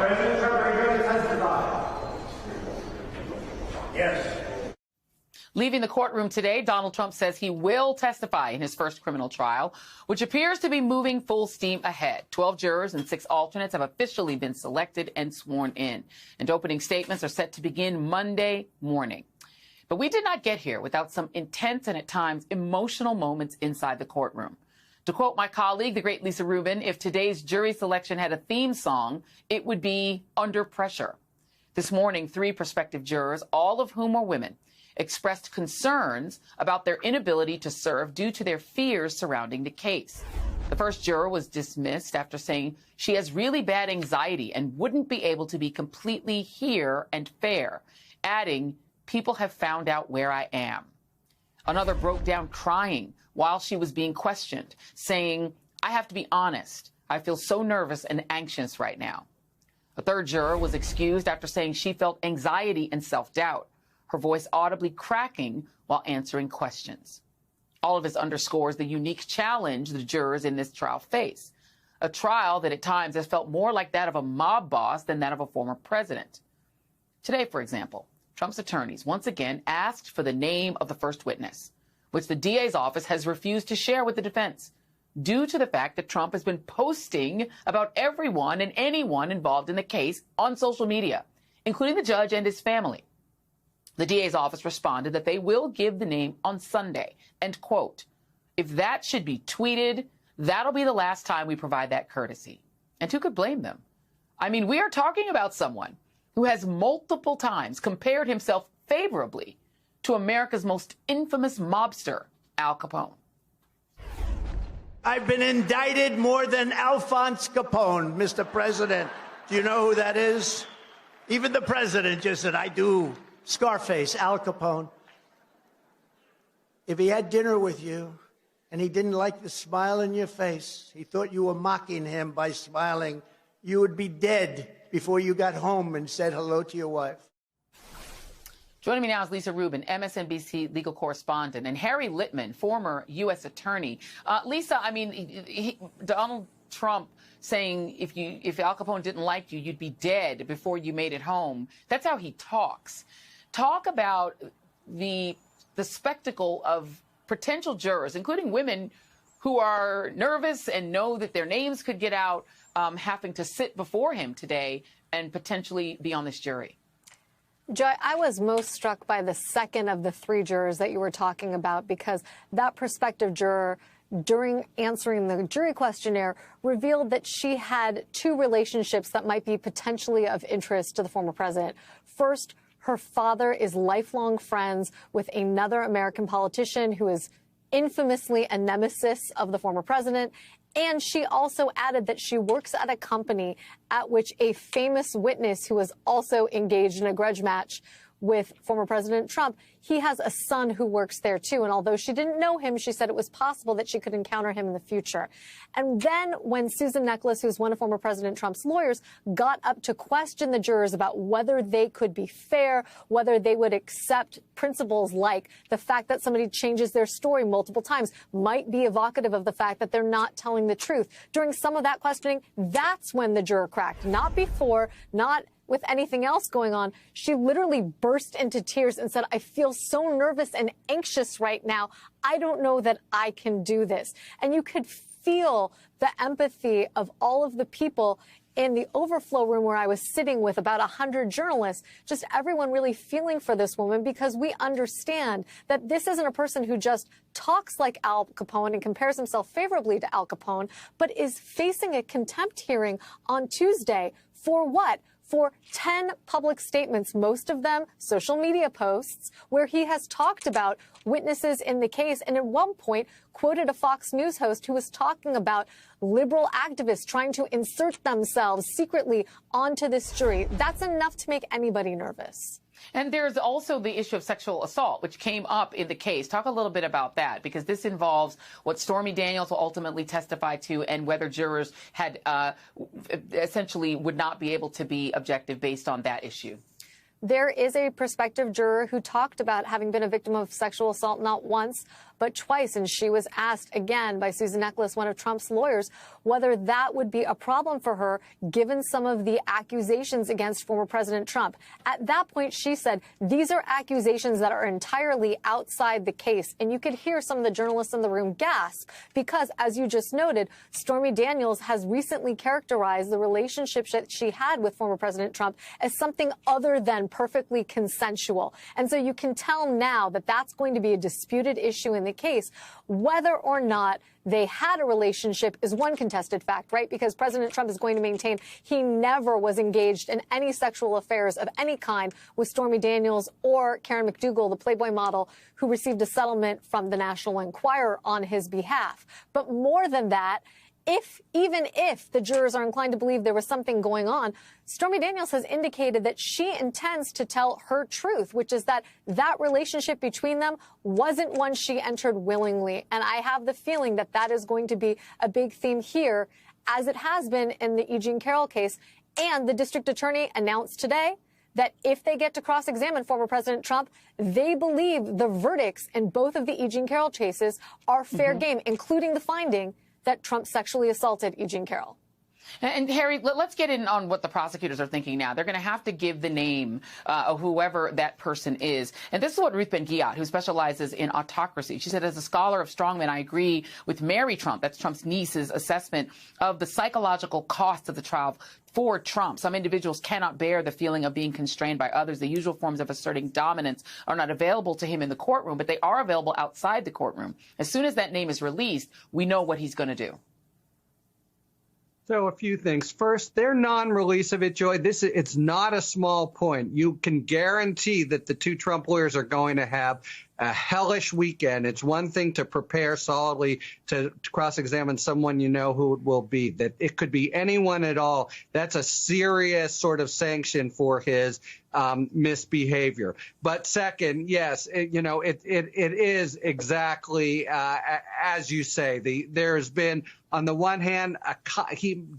President Trump, are you going to testify? Yes. Leaving the courtroom today, Donald Trump says he will testify in his first criminal trial, which appears to be moving full steam ahead. 12 jurors and 6 alternates have officially been selected and sworn in, and opening statements are set to begin Monday morning. But we did not get here without some intense and at times emotional moments inside the courtroom. To quote my colleague, the great Lisa Rubin, if today's jury selection had a theme song, it would be Under Pressure. This morning, 3 prospective jurors, all of whom are women, expressed concerns about their inability to serve due to their fears surrounding the case. The first juror was dismissed after saying she has really bad anxiety and wouldn't be able to be completely here and fair, adding, "People have found out where I am." Another broke down crying while she was being questioned, saying, "I have to be honest. I feel so nervous and anxious right now." A third juror was excused after saying she felt anxiety and self-doubt, her voice audibly cracking while answering questions. All of this underscores the unique challenge the jurors in this trial face, a trial that at times has felt more like that of a mob boss than that of a former president. Today, for example, Trump's attorneys once again asked for the name of the first witness, which the DA's office has refused to share with the defense, due to the fact that Trump has been posting about everyone and anyone involved in the case on social media, including the judge and his family. The DA's office responded that they will give the name on Sunday, and quote, "If that should be tweeted, that'll be the last time we provide that courtesy." And who could blame them? I mean, we are talking about someone who has multiple times compared himself favorably to America's most infamous mobster, Al Capone. I've been indicted more than Alphonse Capone, Mr. President. Do you know who that is? Even the president just said, "I do." Scarface, Al Capone. If he had dinner with you and he didn't like the smile in your face, he thought you were mocking him by smiling, you would be dead before you got home and said hello to your wife. Joining me now is Lisa Rubin, MSNBC legal correspondent, and Harry Litman, former U.S. attorney. Lisa, I mean, Donald Trump saying if Al Capone didn't like you, you'd be dead before you made it home. That's how he talks. Talk about the spectacle of potential jurors, including women who are nervous and know that their names could get out, having to sit before him today and potentially be on this jury. Joy, I was most struck by the second of the 3 jurors that you were talking about, because that prospective juror, during answering the jury questionnaire, revealed that she had 2 relationships that might be potentially of interest to the former president. First, her father is lifelong friends with another American politician who is infamously a nemesis of the former president. And she also added that she works at a company at which a famous witness who was also engaged in a grudge match with former President Trump, he has a son who works there, too. And although she didn't know him, she said it was possible that she could encounter him in the future. And then when Susan Necheles, who's one of former President Trump's lawyers, got up to question the jurors about whether they could be fair, whether they would accept principles like the fact that somebody changes their story multiple times might be evocative of the fact that they're not telling the truth. During some of that questioning, that's when the juror cracked. Not before, not with anything else going on. She literally burst into tears and said, "I feel so nervous and anxious right now. I don't know that I can do this." And you could feel the empathy of all of the people in the overflow room where I was sitting with about 100 journalists, just everyone really feeling for this woman, because we understand that this isn't a person who just talks like Al Capone and compares himself favorably to Al Capone, but is facing a contempt hearing on Tuesday for what? For 10 public statements, most of them social media posts, where he has talked about witnesses in the case, and at one point quoted a Fox News host who was talking about liberal activists trying to insert themselves secretly onto this jury. That's enough to make anybody nervous. And there's also the issue of sexual assault, which came up in the case. Talk a little bit about that, because this involves what Stormy Daniels will ultimately testify to and whether jurors had essentially would not be able to be objective based on that issue. there is a prospective juror who talked about having been a victim of sexual assault not once, but twice. And she was asked again by Susan Necheles, one of Trump's lawyers, whether that would be a problem for her, given some of the accusations against former President Trump. At that point, she said, these are accusations that are entirely outside the case. And you could hear some of the journalists in the room gasp because, as you just noted, Stormy Daniels has recently characterized the relationship that she had with former President Trump as something other than perfectly consensual. And so you can tell now that that's going to be a disputed issue in the case. Whether or not they had a relationship is one contested fact, right? Because President Trump is going to maintain he never was engaged in any sexual affairs of any kind with Stormy Daniels or Karen McDougal, the Playboy model, who received a settlement from the National Enquirer on his behalf. But more than that, even if the jurors are inclined to believe there was something going on, Stormy Daniels has indicated that she intends to tell her truth, which is that that relationship between them wasn't one she entered willingly. And I have the feeling that that is going to be a big theme here, as it has been in the E. Jean Carroll case. And the district attorney announced today that if they get to cross-examine former President Trump, they believe the verdicts in both of the E. Jean Carroll cases are fair game, including the finding that Trump sexually assaulted E. Jean Carroll. And Harry, let's get in on what the prosecutors are thinking now. They're going to have to give the name of whoever that person is. And this is what Ruth Ben-Ghiat, who specializes in autocracy, she said, as a scholar of strongmen, I agree with Mary Trump, that's Trump's niece's assessment of the psychological cost of the trial for Trump. Some individuals cannot bear the feeling of being constrained by others. The usual forms of asserting dominance are not available to him in the courtroom, but they are available outside the courtroom. As soon as that name is released, we know what he's going to do. So a few things. First, their non-release of it, Joy, it's not a small point. You can guarantee that the two Trump lawyers are going to have a hellish weekend. It's one thing to prepare solidly to cross-examine someone you know who it will be. That it could be anyone at all. That's a serious sort of sanction for his misbehavior. But second, yes, it is exactly as you say. There's been, on the one hand,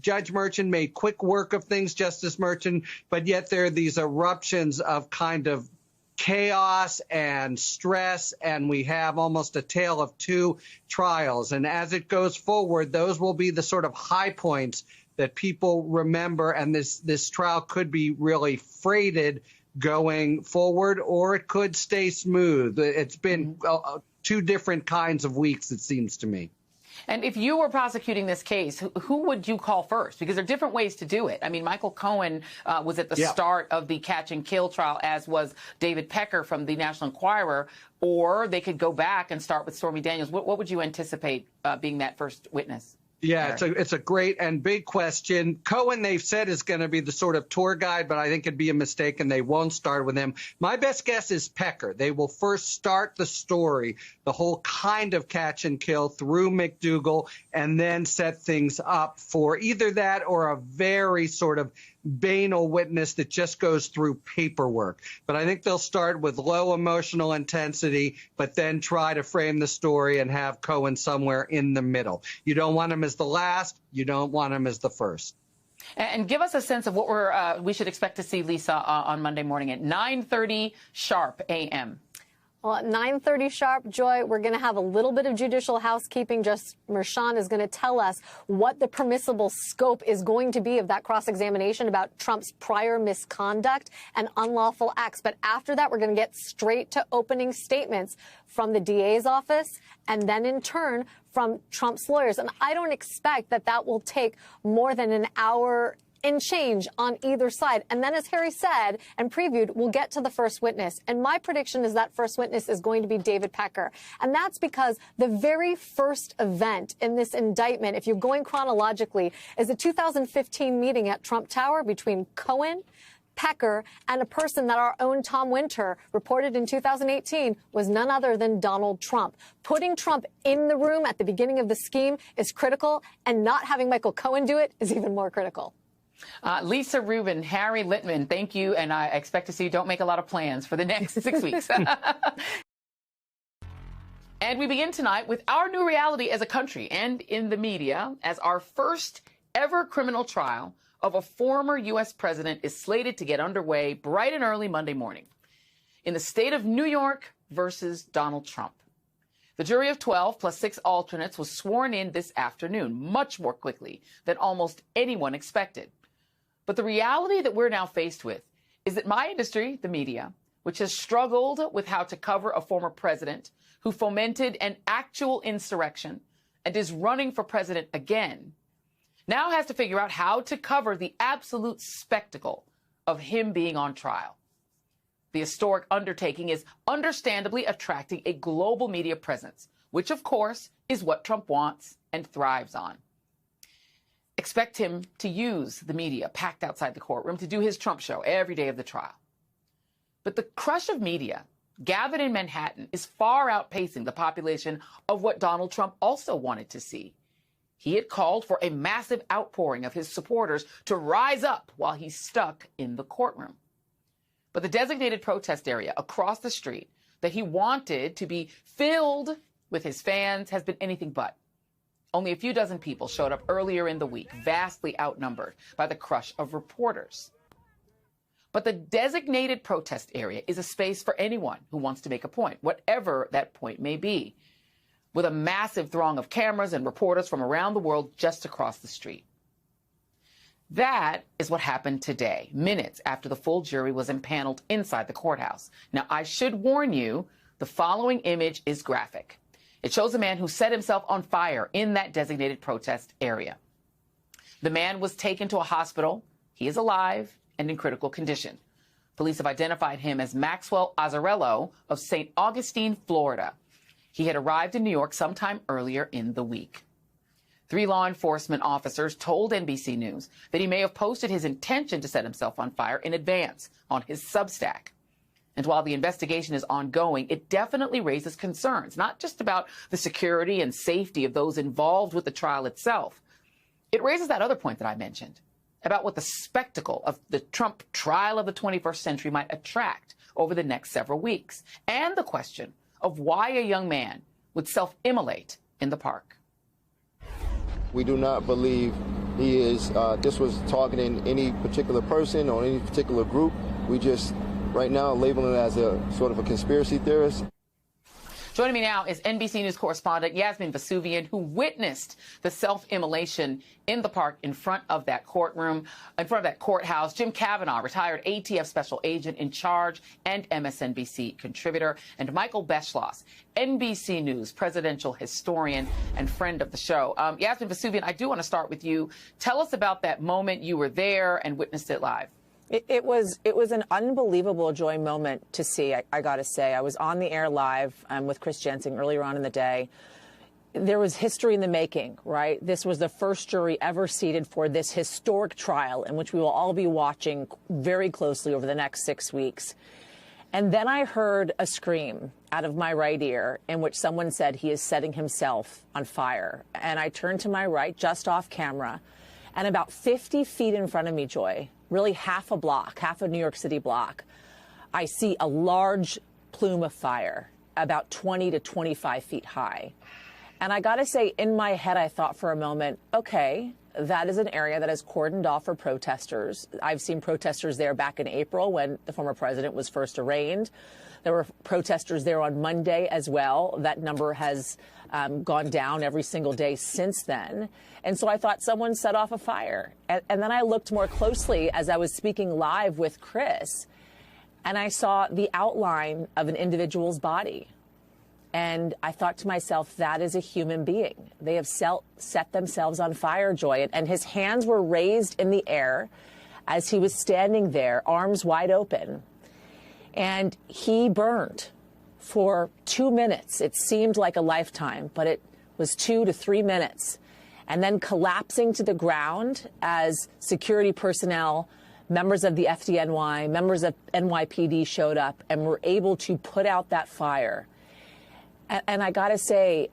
Judge Merchan made quick work of things, Justice Merchan, but yet there are these eruptions of kind of chaos and stress, and we have almost a tale of two trials. And as it goes forward, those will be the sort of high points that people remember, and this trial could be really freighted going forward, or it could stay smooth. It's been two different kinds of weeks, it seems to me. And if you were prosecuting this case, who would you call first? Because there are different ways to do it. I mean, Michael Cohen was at the start of the catch and kill trial, as was David Pecker from the National Enquirer, or they could go back and start with Stormy Daniels. What would you anticipate being that first witness? Yeah, it's a great and big question. Cohen, they've said, is going to be the sort of tour guide, but I think it'd be a mistake, and they won't start with him. My best guess is Pecker. They will first start the story, the whole kind of catch and kill, through McDougal, and then set things up for either that or a very sort of banal witness that just goes through paperwork. But I think they'll start with low emotional intensity, but then try to frame the story and have Cohen somewhere in the middle. You don't want him as the last. You don't want him as the first. And give us a sense of what we should expect to see, Lisa, on Monday morning at 9:30 sharp a.m. Well, at 9:30 sharp, Joy, we're going to have a little bit of judicial housekeeping. Justice Merchan is going to tell us what the permissible scope is going to be of that cross-examination about Trump's prior misconduct and unlawful acts. But after that, we're going to get straight to opening statements from the DA's office and then, in turn, from Trump's lawyers. And I don't expect that that will take more than an hour and change on either side. And then, as Harry said and previewed, we'll get to the first witness. And my prediction is that first witness is going to be David Pecker. And that's because the very first event in this indictment, if you're going chronologically, is a 2015 meeting at Trump Tower between Cohen, Pecker, and a person that our own Tom Winter reported in 2018 was none other than Donald Trump. Putting Trump in the room at the beginning of the scheme is critical, and not having Michael Cohen do it is even more critical. Lisa Rubin, Harry Litman, thank you, and I expect to see you don't make a lot of plans for the next 6 weeks. And we begin tonight with our new reality as a country and in the media as our first ever criminal trial of a former U.S. president is slated to get underway bright and early Monday morning in the state of New York versus Donald Trump. The jury of 12 plus 6 alternates was sworn in this afternoon, much more quickly than almost anyone expected. But the reality that we're now faced with is that my industry, the media, which has struggled with how to cover a former president who fomented an actual insurrection and is running for president again, now has to figure out how to cover the absolute spectacle of him being on trial. The historic undertaking is understandably attracting a global media presence, which, of course, is what Trump wants and thrives on. Expect him to use the media packed outside the courtroom to do his Trump show every day of the trial. But the crush of media gathered in Manhattan is far outpacing the population of what Donald Trump also wanted to see. He had called for a massive outpouring of his supporters to rise up while he's stuck in the courtroom. But the designated protest area across the street that he wanted to be filled with his fans has been anything but. Only a few dozen people showed up earlier in the week, vastly outnumbered by the crush of reporters. But the designated protest area is a space for anyone who wants to make a point, whatever that point may be, with a massive throng of cameras and reporters from around the world just across the street. That is what happened today, minutes after the full jury was impaneled inside the courthouse. Now, I should warn you, the following image is graphic. It shows a man who set himself on fire in that designated protest area. The man was taken to a hospital. He is alive and in critical condition. Police have identified him as Maxwell Azzarello of St. Augustine, Florida. He had arrived in New York sometime earlier in the week. 3 law enforcement officers told NBC News that he may have posted his intention to set himself on fire in advance on his Substack. And while the investigation is ongoing, it definitely raises concerns, not just about the security and safety of those involved with the trial itself. It raises that other point that I mentioned about what the spectacle of the Trump trial of the 21st century might attract over the next several weeks, and the question of why a young man would self-immolate in the park. We do not believe he is, this was targeting any particular person or any particular group. We just, right now, label it as a sort of a conspiracy theorist. Joining me now is NBC News correspondent Yasmin Vasuvian, who witnessed the self-immolation in the park in front of that courtroom, in front of that courthouse. Jim Kavanaugh, retired ATF special agent in charge and MSNBC contributor, and Michael Beschloss, NBC News presidential historian and friend of the show. Yasmin Vasuvian, I do want to start with you. Tell us about that moment. You were there and witnessed it live. It was an unbelievable joy moment to see, I got to say. I was on the air live with Chris Jensen earlier on in the day. There was history in the making, right? This was the first jury ever seated for this historic trial in which we will all be watching very closely over the next 6 weeks. And then I heard a scream out of my right ear in which someone said he is setting himself on fire. And I turned to my right, just off camera, and about 50 feet in front of me, Joy, really half a block, half a New York City block, I see a large plume of fire, about 20 to 25 feet high. And I got to say, in my head, I thought for a moment, okay, that is an area that is cordoned off for protesters. I've seen protesters there back in April when the former president was first arraigned. There were protesters there on Monday as well. That number has gone down every single day since then. And so I thought someone set off a fire. And then I looked more closely as I was speaking live with Chris, and I saw the outline of an individual's body. And I thought to myself, that is a human being. They have set themselves on fire, Joy. And his hands were raised in the air as he was standing there, arms wide open. And he burned for 2 minutes. It seemed like a lifetime, but it was 2 to 3 minutes. And then collapsing to the ground as security personnel, members of the FDNY, members of NYPD showed up and were able to put out that fire. And I got to say,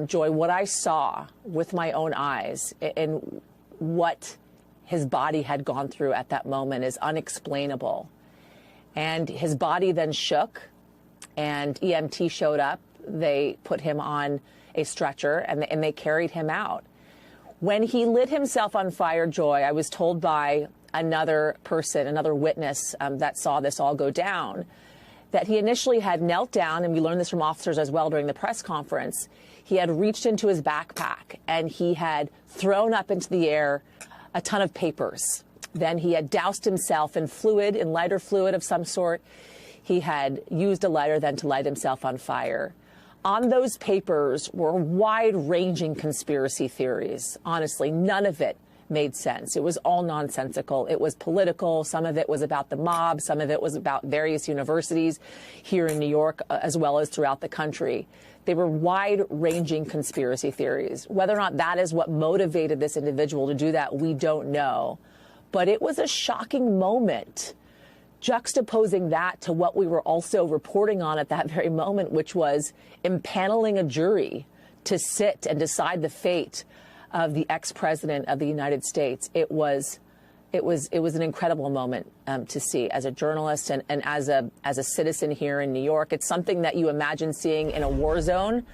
Joy, what I saw with my own eyes and what his body had gone through at that moment is unexplainable. And his body then shook, and EMT showed up. They put him on a stretcher, and they carried him out. When he lit himself on fire, Joy, I was told by another person, another witness that saw this all go down, that he initially had knelt down, and we learned this from officers as well during the press conference. He had reached into his backpack and he had thrown up into the air a ton of papers. Then he had doused himself in fluid, in lighter fluid of some sort. He had used a lighter then to light himself on fire. On those papers were wide-ranging conspiracy theories. Honestly, none of it made sense. It was all nonsensical. It was political. Some of it was about the mob. Some of it was about various universities here in New York, as well as throughout the country. They were wide-ranging conspiracy theories. Whether or not that is what motivated this individual to do that, we don't know. But it was a shocking moment, juxtaposing that to what we were also reporting on at that very moment, which was impaneling a jury to sit and decide the fate of the ex-president of the United States. It was an incredible moment to see as a journalist and as a citizen here in New York. It's something that you imagine seeing in a war zone.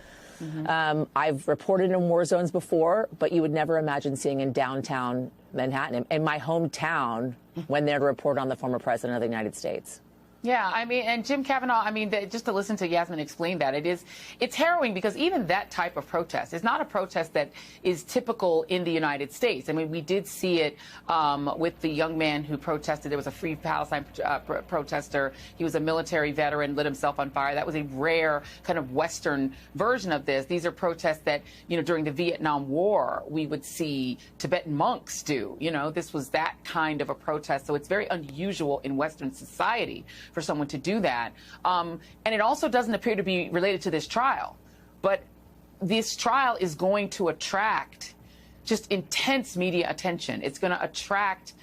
I've reported in war zones before, but you would never imagine seeing in downtown Manhattan, in my hometown, when they're to report on the former president of the United States. Yeah, I mean, and Jim Kavanaugh, I mean, just to listen to Yasmin explain that, it's harrowing because even that type of protest is not a protest that is typical in the United States. I mean, we did see it with the young man who protested. There was a Free Palestine protester. He was a military veteran, lit himself on fire. That was a rare kind of Western version of this. These are protests that, you know, during the Vietnam War, we would see Tibetan monks do. You know, this was that kind of a protest. So it's very unusual in Western society for someone to do that. And it also doesn't appear to be related to this trial. But this trial is going to attract just intense media attention. It's going to attract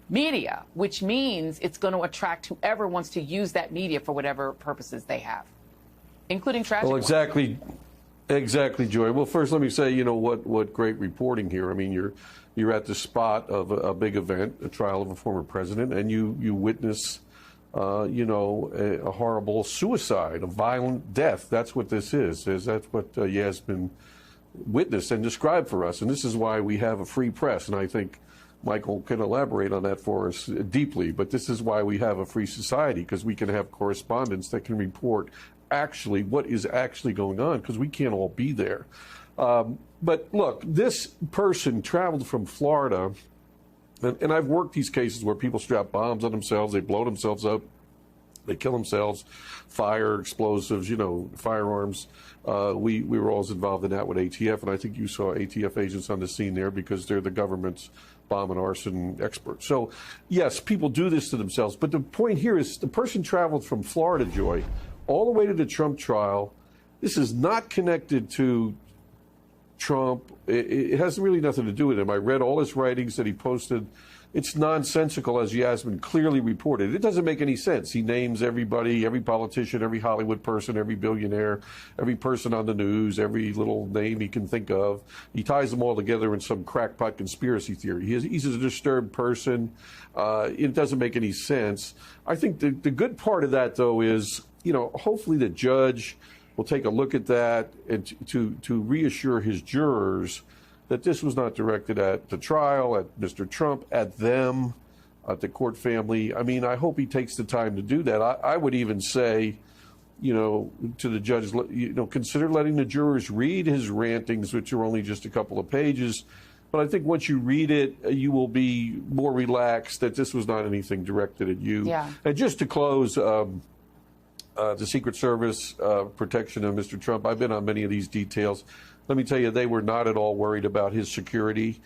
media, which means it's going to attract whoever wants to use that media for whatever purposes they have, including tragic ones. Exactly, Joy. Well, first, let me say, you know, what great reporting here. I mean, you're at the spot of a big event, a trial of a former president, and you witness you know, a horrible suicide, a violent death. That's what this is. That's what Yasmin witnessed and described for us. And this is why we have a free press. And I think Michael can elaborate on that for us deeply. But this is why we have a free society, because we can have correspondents that can report actually what is actually going on, because we can't all be there. But look, this person traveled from Florida. And I've worked these cases where people strap bombs on themselves, they blow themselves up, they kill themselves, fire, explosives, you know, firearms. We were always involved in that with ATF, and I think you saw ATF agents on the scene there because they're the government's bomb and arson experts. So, yes, people do this to themselves. But the point here is the person traveled from Florida, Joy, all the way to the Trump trial. This is not connected to Trump. It has really nothing to do with him. I read all his writings that he posted. It's nonsensical, as Yasmin clearly reported. It doesn't make any sense. He names everybody, every politician, every Hollywood person, every billionaire, every person on the news, every little name he can think of. He ties them all together in some crackpot conspiracy theory. He's a disturbed person. It doesn't make any sense. I think the good part of that, though, is, you know, hopefully the judge will take a look at that and to reassure his jurors that this was not directed at the trial, at Mr. Trump, at them, at the court family. I mean, I hope he takes the time to do that. I would even say, you know, to the judge, you know, consider letting the jurors read his rantings, which are only just a couple of pages. But I think once you read it, you will be more relaxed that this was not anything directed at you. Yeah. And just to close, the Secret Service protection of Mr. Trump. I've been on many of these details. Let me tell you, they were not at all worried about his security.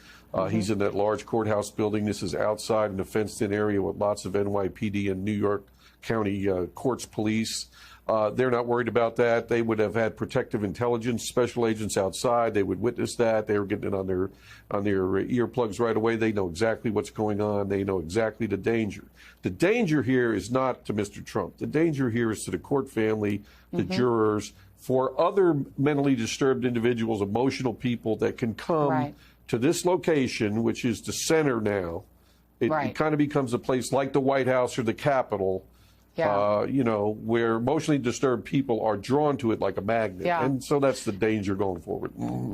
He's in that large courthouse building. This is outside in a fenced-in area with lots of NYPD and New York County courts police. They're not worried about that. They would have had protective intelligence special agents outside. They would witness that. They were getting it on their earplugs right away. They know exactly what's going on. They know exactly the danger. The danger here is not to Mr. Trump. The danger here is to the court family, the jurors, for other mentally disturbed individuals, emotional people that can come to this location, which is the center now. It kind of becomes a place like the White House or the Capitol, Yeah. You know, where emotionally disturbed people are drawn to it like a magnet. Yeah. And so that's the danger going forward.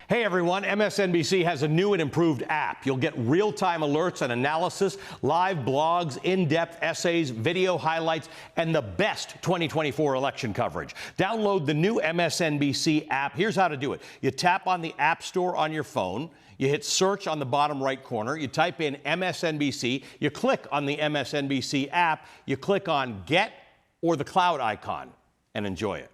Hey, everyone. MSNBC has a new and improved app. You'll get real-time alerts and analysis, live blogs, in-depth essays, video highlights, and the best 2024 election coverage. Download the new MSNBC app. Here's how to do it. You tap on the App Store on your phone. You hit search on the bottom right corner. You type in MSNBC. You click on the MSNBC app. You click on Get or the cloud icon and enjoy it.